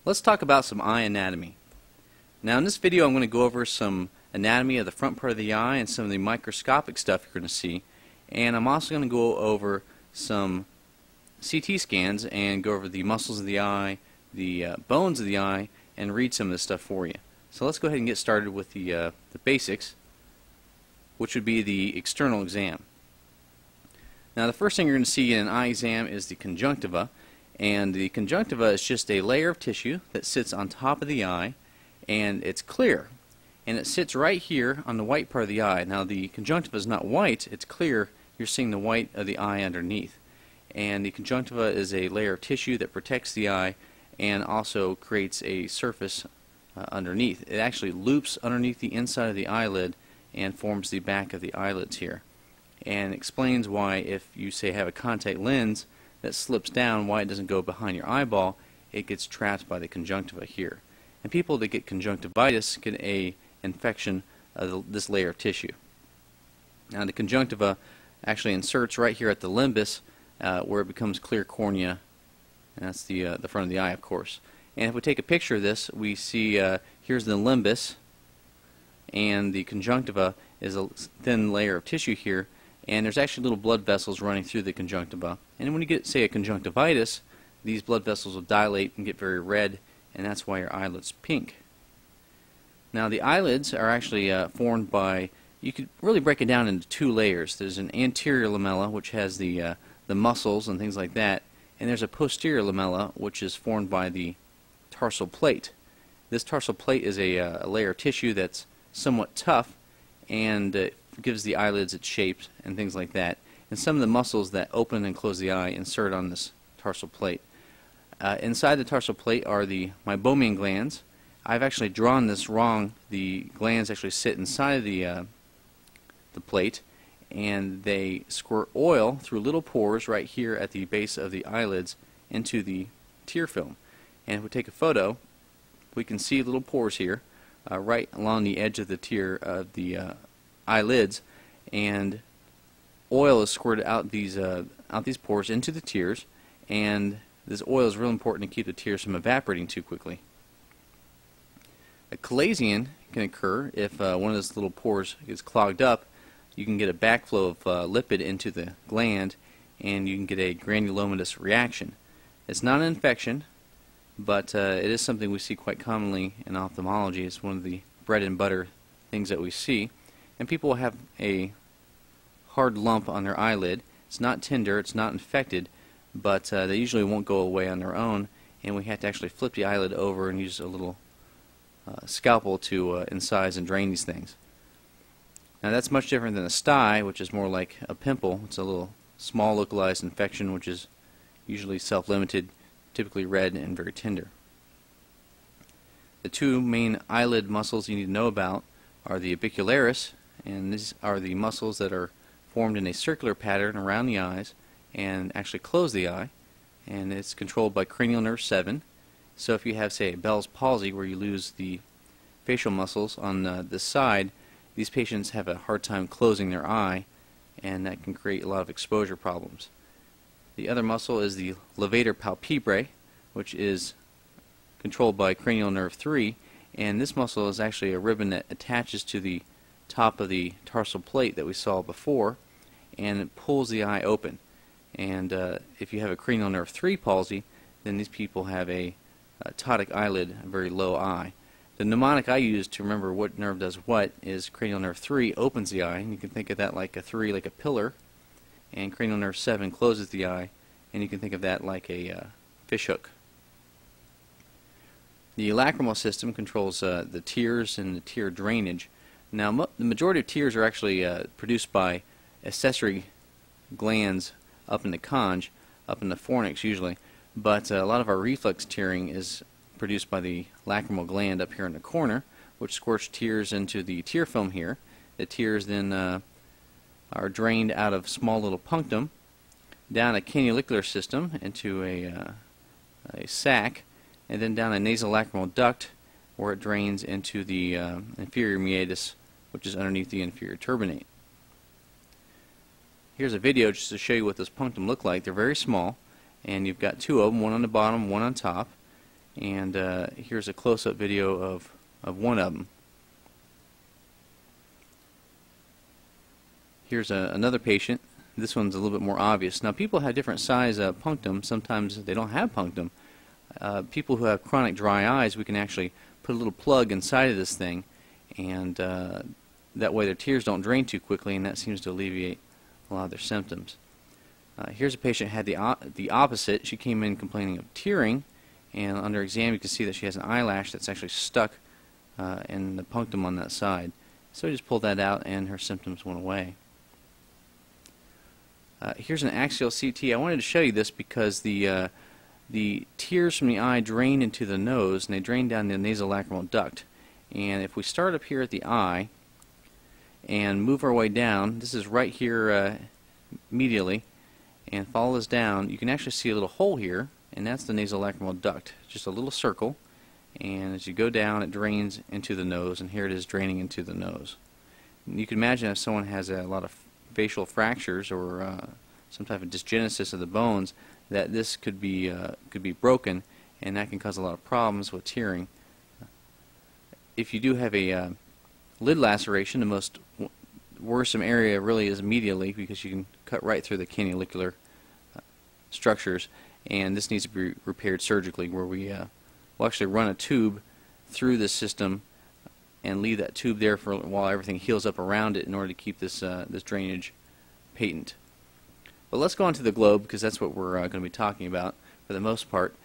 Let's talk about some eye anatomy. Now in this video I'm going to go over some anatomy of the front part of the eye and some of the microscopic stuff you're going to see, and I'm also going to go over some CT scans and go over the muscles of the eye, the bones of the eye, and read some of this stuff for you. So let's go ahead and get started with the basics, which would be the external exam. Now the first thing you're going to see in an eye exam is the conjunctiva, and the conjunctiva is just a layer of tissue that sits on top of the eye, and it's clear, and it sits right here on the white part of the eye. Now the conjunctiva is not white, it's clear. You're seeing the white of the eye underneath, and the conjunctiva is a layer of tissue that protects the eye and also creates a surface underneath. It actually loops underneath the inside of the eyelid and forms the back of the eyelids here, and explains why if you say have a contact lens that slips down, why it doesn't go behind your eyeball. It gets trapped by the conjunctiva here. And people that get conjunctivitis get a infection of this layer of tissue. Now the conjunctiva actually inserts right here at the limbus where it becomes clear cornea, and that's the front of the eye, of course. And if we take a picture of this, we see here's the limbus, and the conjunctiva is a thin layer of tissue here, and there's actually little blood vessels running through the conjunctiva. And when you get, say, a conjunctivitis, these blood vessels will dilate and get very red, and that's why your eyelid's pink. Now the eyelids are actually formed by, you could really break it down into two layers. There's an anterior lamella, which has the muscles and things like that, and there's a posterior lamella, which is formed by the tarsal plate. This tarsal plate is a layer of tissue that's somewhat tough, and gives the eyelids its shape and things like that. And some of the muscles that open and close the eye insert on this tarsal plate. Inside the tarsal plate are the meibomian glands. I've actually drawn this wrong. The glands actually sit inside of the plate, and they squirt oil through little pores right here at the base of the eyelids into the tear film. And if we take a photo, we can see little pores here right along the edge of the tear of the eyelids, and oil is squirted out these pores into the tears, and this oil is real important to keep the tears from evaporating too quickly. A chalazion can occur if one of those little pores gets clogged up. You can get a backflow of lipid into the gland, and you can get a granulomatous reaction. It's not an infection, but it is something we see quite commonly in ophthalmology. It's one of the bread and butter things that we see. And people will have a hard lump on their eyelid. It's not tender, it's not infected, but they usually won't go away on their own, and we have to actually flip the eyelid over and use a little scalpel to incise and drain these things. Now that's much different than a stye, which is more like a pimple. It's a little small localized infection, which is usually self-limited, typically red and very tender. The two main eyelid muscles you need to know about are the orbicularis, and these are the muscles that are formed in a circular pattern around the eyes and actually close the eye, and it's controlled by cranial nerve 7. So if you have, say, a Bell's palsy where you lose the facial muscles on this side, these patients have a hard time closing their eye, and that can create a lot of exposure problems. The other muscle is the levator palpebrae, which is controlled by cranial nerve 3, and this muscle is actually a ribbon that attaches to the top of the tarsal plate that we saw before, and it pulls the eye open. And if you have a cranial nerve 3 palsy, then these people have a ptotic eyelid, a very low eye. The mnemonic I use to remember what nerve does what is cranial nerve 3 opens the eye, and you can think of that like a 3, like a pillar, and cranial nerve 7 closes the eye, and you can think of that like a fish hook. The lacrimal system controls the tears and the tear drainage. Now the majority of tears are actually produced by accessory glands up in the conge, up in the fornix usually, but a lot of our reflex tearing is produced by the lacrimal gland up here in the corner, which squirts tears into the tear film here. The tears then are drained out of small little punctum down a canalicular system into a sac, and then down a nasolacrimal duct where it drains into the inferior meatus, which is underneath the inferior turbinate. Here's a video just to show you what those punctum look like. They're very small, and you've got two of them, one on the bottom, one on top, And here's a close-up video of one of them. Here's another patient. This one's a little bit more obvious. Now, people have different size punctum. Sometimes they don't have punctum. People who have chronic dry eyes, we can actually put a little plug inside of this thing, and that way their tears don't drain too quickly, and that seems to alleviate a lot of their symptoms. Here's a patient who had the opposite. She came in complaining of tearing, and under exam you can see that she has an eyelash that's actually stuck in the punctum on that side. So we just pulled that out and her symptoms went away. Here's an axial CT. I wanted to show you this because the tears from the eye drain into the nose, and they drain down the nasolacrimal duct. And if we start up here at the eye and move our way down, this is right here medially, and follow this down, you can actually see a little hole here, and that's the nasolacrimal duct. Just a little circle, and as you go down it drains into the nose, and here it is draining into the nose. And you can imagine if someone has a lot of facial fractures or some type of dysgenesis of the bones, that this could be broken, and that can cause a lot of problems with tearing. If you do have a lid laceration, the most worrisome area really is medially, because you can cut right through the canalicular structures, and this needs to be repaired surgically, where we'll actually run a tube through the system and leave that tube there for while everything heals up around it in order to keep this this drainage patent. But let's go on to the globe, because that's what we're going to be talking about for the most part.